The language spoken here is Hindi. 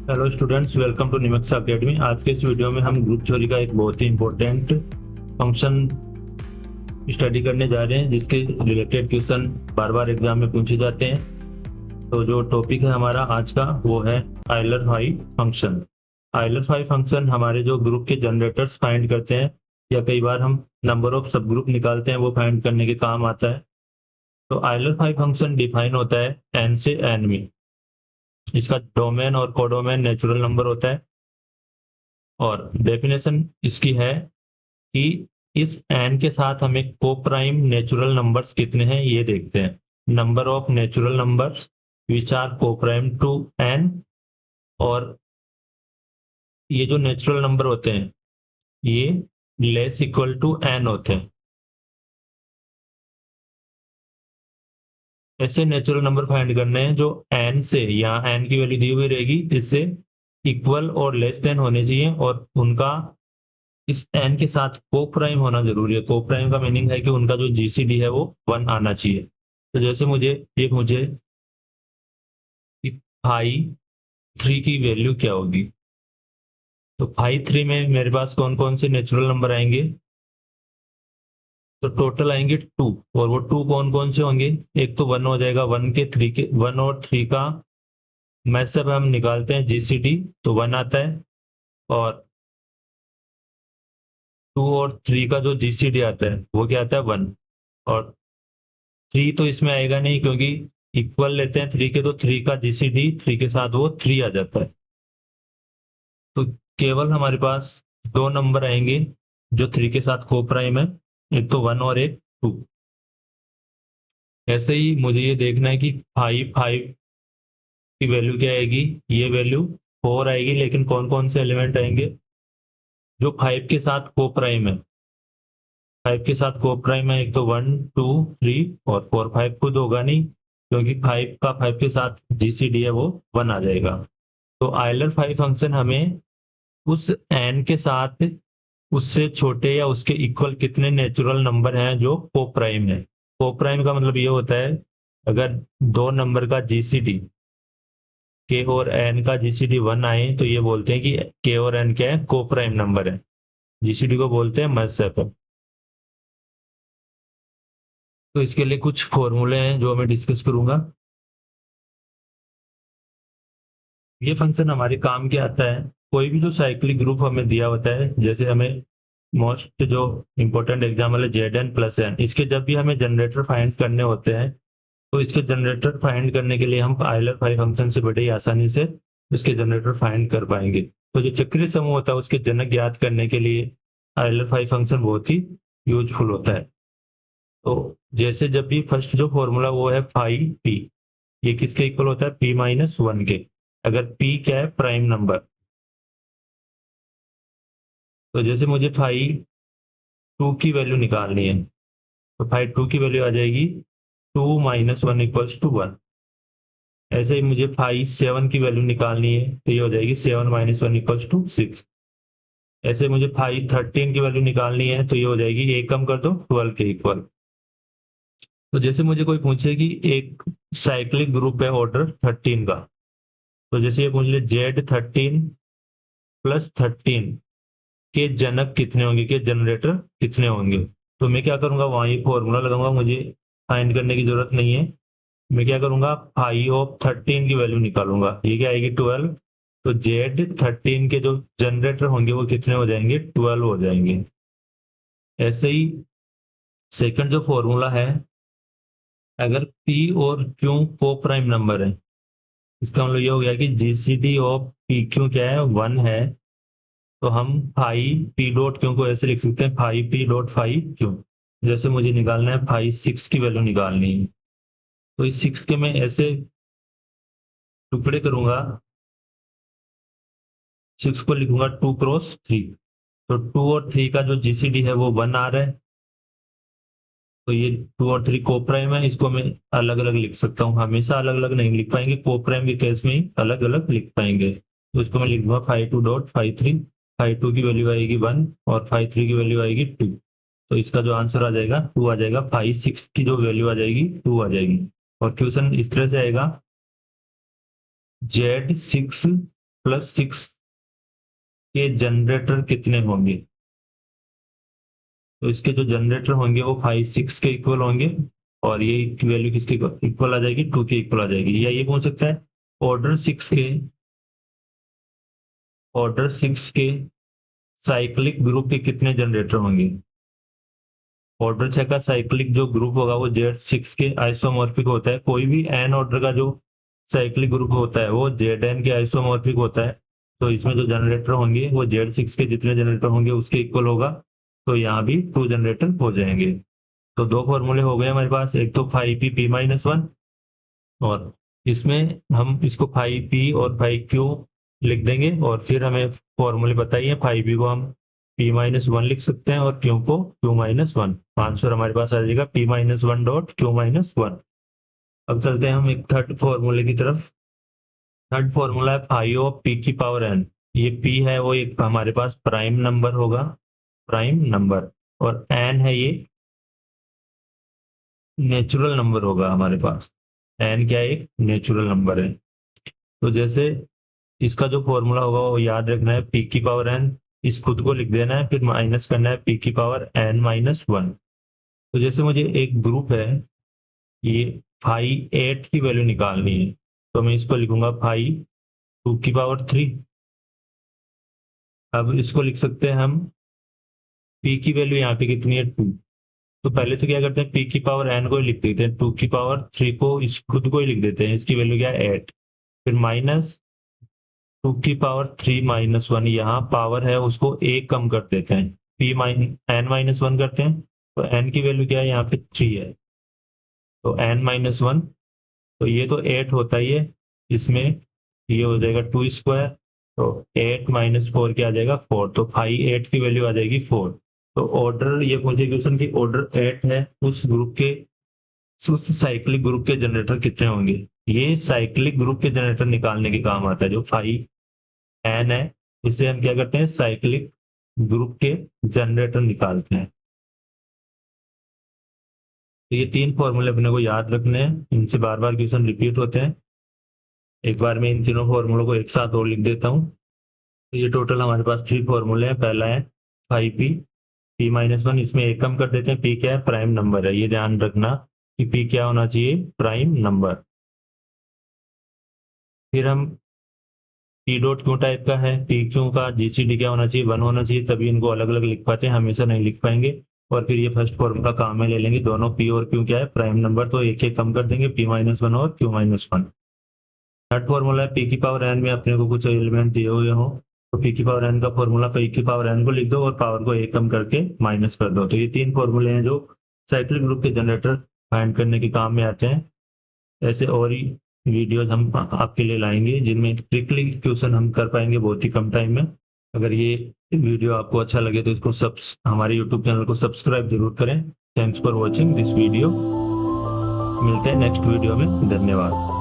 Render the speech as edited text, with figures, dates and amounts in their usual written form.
हेलो स्टूडेंट्स, वेलकम टू निमक्स अकेडमी। आज के इस वीडियो में हम ग्रुप थ्योरी का एक बहुत ही इंपॉर्टेंट फंक्शन स्टडी करने जा रहे हैं, जिसके रिलेटेड क्वेश्चन बार बार एग्जाम में पूछे जाते हैं। तो जो टॉपिक है हमारा आज का वो है Euler phi function. Euler phi function हमारे जो ग्रुप के जनरेटर्स फाइंड करते हैं, या कई बार हम नंबर ऑफ सब ग्रुप निकालते हैं, वो फाइंड करने के काम आता है। तो आयलर फाई फंक्शन डिफाइन होता है एन से एन में। इसका डोमेन और कोडोमेन नेचुरल नंबर होता है, और डेफिनेशन इसकी है कि इस एन के साथ हमें को प्राइम नेचुरल नंबर्स कितने हैं ये देखते हैं। Number of natural numbers which are coprime to N. और ये जो नेचुरल नंबर होते हैं ये लेस इक्वल टू एन होते हैं। ऐसे नेचुरल नंबर फाइंड करने हैं जो एन से, यहाँ एन की वैल्यू दी हुई रहेगी, इससे इक्वल और लेस देन होने चाहिए, और उनका इस एन के साथ को प्राइम होना जरूरी है। को प्राइम का मीनिंग है कि उनका जो जीसीडी है वो 1 आना चाहिए। तो जैसे मुझे ये पूछे कि फाइव थ्री की वैल्यू क्या होगी, तो फाइव थ्री में मेरे पास कौन कौन से नेचुरल नंबर आएंगे, तो टोटल आएंगे टू। और वो टू कौन कौन से होंगे, एक तो वन हो जाएगा, वन के थ्री के, वन और थ्री का मैसेप हम निकालते हैं जीसीडी, तो वन आता है। और टू और थ्री का जो जीसीडी आता है वो क्या आता है, वन। और थ्री तो इसमें आएगा नहीं, क्योंकि इक्वल लेते हैं थ्री के, तो थ्री का जीसीडी थ्री के साथ वो थ्री आ जाता है। तो केवल हमारे पास दो नंबर आएंगे जो थ्री के साथ को प्राइम है, एक तो वन और एक टू। ऐसे ही मुझे ये देखना है कि फाइव फाइव की वैल्यू क्या आएगी, ये वैल्यू फोर आएगी, लेकिन कौन कौन से एलिमेंट आएंगे जो फाइव के साथ को प्राइम है। फाइव के साथ को प्राइम है, एक तो वन टू थ्री और फोर। फाइव खुद होगा नहीं, क्योंकि फाइव का फाइव के साथ जीसीडी है वो वन आ जाएगा। तो आयलर फाइव फंक्शन हमें उस एन के साथ उससे छोटे या उसके इक्वल कितने नेचुरल नंबर हैं जो को प्राइम है। को प्राइम का मतलब ये होता है, अगर दो नंबर का जीसीडी के और एन का जीसीडी वन आए, तो ये बोलते हैं कि के और एन क्या है, को प्राइम नंबर है। जीसीडी को बोलते हैं मर्ज। तो इसके लिए कुछ फॉर्मूले हैं जो मैं डिस्कस करूंगा। ये फंक्शन हमारे काम के आता है, कोई भी जो साइक्लिक ग्रुप हमें दिया होता है, जैसे हमें मोस्ट जो इंपॉर्टेंट एग्जाम्पल है जेड एन प्लस एन, इसके जब भी हमें जनरेटर फाइंड करने होते हैं, तो इसके जनरेटर फाइंड करने के लिए हम आयलर फाइव फंक्शन से बड़े ही आसानी से इसके जनरेटर फाइंड कर पाएंगे। तो जो चक्रीय समूह होता है उसके जनक ज्ञात करने के लिए आयलर फाइव फंक्शन बहुत ही यूजफुल होता है। तो जैसे जब भी फर्स्ट जो फॉर्मूला वो है फाइव पी, ये किसके इक्वल होता है, पी माइनस वन के। अगर पी क्या है, प्राइम नंबर, तो जैसे मुझे फाइव टू की वैल्यू निकालनी है, तो फाइव टू की वैल्यू आ जाएगी two minus one equals two one. ऐसे ही मुझे फाइव सेवन की वैल्यू निकालनी है, तो ये हो जाएगी seven minus one equals two six. ऐसे मुझे फाइव थर्टीन की वैल्यू निकालनी है, तो ये हो जाएगी, एक कम कर दो, ट्वेल्व के इक्वल। तो जैसे मुझे कोई पूछे कि एक साइक्लिक ग्रुप है ऑर्डर थर्टीन का, तो जैसे ये पूछ ले जेड थर्टीन प्लस थर्टीन के जनक कितने होंगे, के जनरेटर कितने होंगे। तो मैं क्या करूंगा, वहां ये फॉर्मूला लगाऊंगा, मुझे फाइंड करने की जरूरत नहीं है। मैं क्या करूंगा, फाइव ऑफ थर्टीन की वैल्यू निकालूंगा, ये क्या आएगी, ट्वेल्व। तो जेड थर्टीन के जो जनरेटर होंगे वो कितने हो जाएंगे, ट्वेल्व हो जाएंगे। ऐसे ही सेकंड जो फॉर्मूला है, अगर पी और क्यू को प्राइम नंबर है, इसका मतलब ये हो गया कि जीसीडी ऑफ पी क्यू क्या है, वन है। तो हम फाइव पी डॉट क्यू को ऐसे लिख सकते हैं, five P dot five Q. जैसे मुझे निकालना है फाइव सिक्स की वैल्यू निकालनी है, तो इस सिक्स के मैं ऐसे टुकड़े करूंगा, सिक्स को लिखूंगा टू क्रॉस थ्री। तो टू और थ्री का जो जीसीडी है वो वन आ रहा है, तो ये टू और थ्री को प्राइम है, इसको मैं अलग अलग लिख सकता हूँ। हमेशा अलग अलग नहीं लिख पाएंगे, को प्राइम के केस में ही अलग अलग लिख पाएंगे। तो इसको मैं लिख दूंगा five two dot five three. Five two की वैल्यू आएगी वन, और फाइव थ्री की वैल्यू आएगी टू। तो इसका जो आंसर आ जाएगा टू आ जाएगा। फाइव सिक्स की जो वैल्यू आ जाएगी टू आ जाएगी। और क्वेश्चन इस तरह से आएगा, जेड सिक्स प्लस 6 के जनरेटर कितने होंगे? तो इसके जो जनरेटर होंगे वो 5 6 के इक्वल होंगे, और ये वैल्यू किसके इक्वल आ जाएगी? 2 के इक्वल आ जाएगी। या ये पूछ सकता है ऑर्डर 6 के साइक्लिक ग्रुप के कितने जनरेटर होंगे? ऑर्डर 6 का साइक्लिक जो ग्रुप होगा वो Z6 के आइसोमॉर्फिक होता है। कोई भी n ऑर्डर का जो साइक्लिक ग्रुप होता है वो Zn के आइसोमॉर्फिक होता है। तो इसमें जो जनरेटर होंगे वो Z6 के जितने जनरेटर होंगे उसके इक्वल होगा। तो यहाँ भी 2 जनरेटर हो जाएंगे। तो 2 फॉर्मूले हो गए हमारे पास, एक तो 5p-1, और इसमें हम इसको 5p और 5q लिख देंगे, और फिर हमें फॉर्मूले बताइए। 5p को हम p-1 लिख सकते हैं और q को q-1। आंसर हमारे पास आ जाएगा p-1 डॉट q-1। अब चलते हैं हम एक थर्ड फॉर्मूले की तरफ। थर्ड फॉर्मूला है फाइव ऑफ p की पावर n। ये p है वो एक हमारे पास प्राइम नंबर होगा, प्राइम नंबर, और n है ये नेचुरल नंबर होगा हमारे पास। n क्या है? एक नेचुरल नंबर है। तो जैसे इसका जो फॉर्मूला होगा वो याद रखना है, p की पावर n, इस खुद को लिख देना है, फिर माइनस करना है p की पावर n-1। तो जैसे मुझे एक ग्रुप है, ये 5 8 की वैल्यू निकालनी है, तो मैं इसको लिखूंगा 5 2 की पावर 3। अब इसको लिख सकते हैं हम, p की वैल्यू यहाँ पे कितनी है? 2। तो पहले तो क्या करते हैं, p की पावर n को ही लिख देते हैं, 2 की पावर 3 को इस खुद को ही लिख देते हैं, इसकी वैल्यू क्या है? 8। फिर माइनस 2 की पावर 3-1, यहाँ पावर है उसको एक कम कर देते हैं, n-1 करते हैं, तो n की वैल्यू क्या है? यहाँ पे 3 है, तो n-1, तो ये तो 8 होता ही है, इसमें ये हो जाएगा 2 स्क्वायर, तो 8-4 क्या आ जाएगा? 4। तो 5 8 की वैल्यू आ जाएगी 4। तो ऑर्डर, ये पूछे क्वेश्चन की ऑर्डर 8 है, उस ग्रुप के, उस साइक्लिक ग्रुप के जनरेटर कितने होंगे? ये साइक्लिक ग्रुप के जनरेटर निकालने के काम आता है। जो 5 n है, इससे हम क्या करते हैं? साइक्लिक ग्रुप के जनरेटर निकालते हैं। तो ये 3 फॉर्मूले अपने को याद रखने हैं, इनसे बार बार क्वेश्चन रिपीट होते हैं। एक बार मैं इन तीनों फॉर्मूलों को एक साथ और लिख देता हूँ। तो ये टोटल हमारे पास 3 फॉर्मूले हैं। पहला है 5p p-1, इसमें एक कम कर देते हैं, p क्या है? प्राइम नंबर है, ये ध्यान रखना कि p क्या होना चाहिए? Prime number. फिर हम p डॉट क्यू टाइप का है, p क्यू का जीसीडी क्या होना चाहिए? 1 होना चाहिए, तभी इनको अलग अलग लिख पाते हैं, हमेशा नहीं लिख पाएंगे। और फिर ये फर्स्ट फॉर्मूला काम में ले लेंगे, दोनों p और q क्या है? प्राइम नंबर, तो एक एक कम कर देंगे, p-1 और q-1। थर्ड फॉर्मूला है p की पावर n में अपने को कुछ एलिमेंट दिए हुए हो, तो p की पावर n का फॉर्मूला p की पावर n को लिख दो और पावर को एक कम करके माइनस कर दो। तो ये 3 फॉर्मूले हैं जो साइक्लिक ग्रुप के जनरेटर फाइंड करने के काम में आते हैं। ऐसे और ही वीडियोज हम आपके लिए लाएंगे जिनमें ट्रिकली क्वेश्चन हम कर पाएंगे बहुत ही कम टाइम में। अगर ये वीडियो आपको अच्छा लगे तो इसको हमारे यूट्यूब चैनल को सब्सक्राइब जरूर करें। Thanks for watching this video. मिलते हैं नेक्स्ट वीडियो में। धन्यवाद।